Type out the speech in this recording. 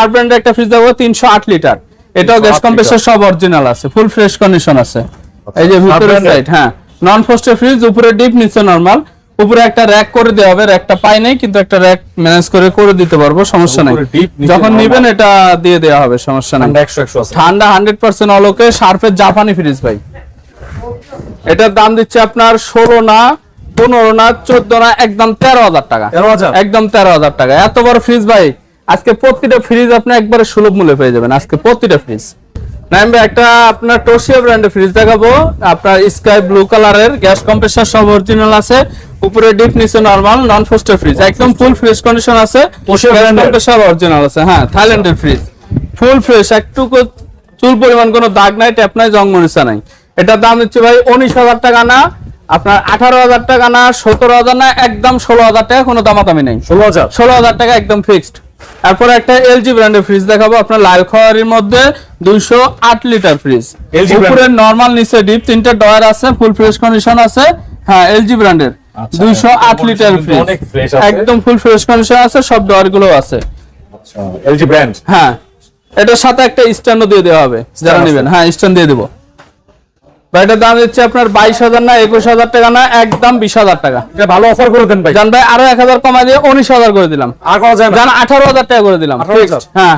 আর ব্র্যান্ডের একটা ফ্রিজ দেখাবো 308 লিটার। এটাও গ্যাস কম্প্রেসর সব অরিজিনাল আছে, ফুল ফ্রেশ কন্ডিশন আছে। এই যে ভিতরের সাইড, হ্যাঁ নন ফ্রস্টেড ফ্রিজ, উপরে ডিপ নিচে নরমাল। উপরে একটা র‍্যাক করে দেওয়া হবে, র‍্যাকটা পাই নাই কিন্তু একটা র‍্যাক ম্যানেজ করে দিতে পারবো, সমস্যা নাই। যখন নেবেন এটা দিয়ে দেওয়া হবে, সমস্যা নাই। ঠান্ডা 100% অলোকে শার্পের জাপানি ফ্রিজ ভাই। এটার দাম দিচ্ছে আপনার 16 না 15 না 14 না, একদম 13,000 টাকা। একদম 13,000 টাকা। এত বড় ফ্রিজ ভাই, আজকে প্রতিটা ফ্রিজ আপনি একবারে সুলভ মূল্যে পেয়ে যাবেন আজকে প্রতিটা ফ্রিজ। নাইম ভাই একটা আপনার টোশিয়া ব্র্যান্ডের ফ্রিজ দেখাবো, আপনার স্কাই ব্লু কালারের, গ্যাস কম্প্রেসর সব অরিজিনাল আছে, উপরে ডিপ নিচে নরমাল, নন ফ্রস্টেড ফ্রিজ, একদম ফুল ফ্রেশ কন্ডিশন আছে, কম্প্রেসর অরিজিনাল আছে। হ্যাঁ থাইল্যান্ডের ফ্রিজ, ফুল ফ্রেশ, একটুকু চুল পরিমাণ কোনো দাগ নাই, ট্যাপ নাই, জং মরিচা নাই। এটার দাম হচ্ছে ভাই 19,000 টাকা না, আপনার 18,000 টাকা না, 17,000 না, একদম 16,000 টাকা, কোনো দামাদামি নেই। 16,000 টাকা একদম ফিক্সড। তারপরে একটা এলজি ব্র্যান্ডের ফ্রিজ দেখাবো, আপনার লাল খয়েরির মধ্যে 208 লিটার ফ্রিজ, উপরে নরমাল নিচে ডিপ, তিনটা ডয়ার আছে, ফুল ফ্রেশ কন্ডিশন আছে। হ্যাঁ এলজি ব্র্যান্ডের 208 লিটার ফ্রিজ, একদম ফুল ফ্রেশ কন্ডিশন আছে, সব ডয়ার গুলো আছে। আচ্ছা এলজি ব্র্যান্ড। হ্যাঁ এটার সাথে একটা স্ট্যান্ডও দিয়ে দেওয়া হবে যারা নেবেন। হ্যাঁ স্ট্যান্ড দিয়ে দেবো। এটার দাম দিচ্ছে আপনার 22,000 না 21,000 টাকা না, একদম 20,000 টাকা। এটা ভালো অফার করে দেন ভাই। জান ভাই আরো 1,000 কমাই দিয়ে 19,000 করে দিলাম। আর কত যায় না? জান 18,000 টাকা করে দিলাম। হ্যাঁ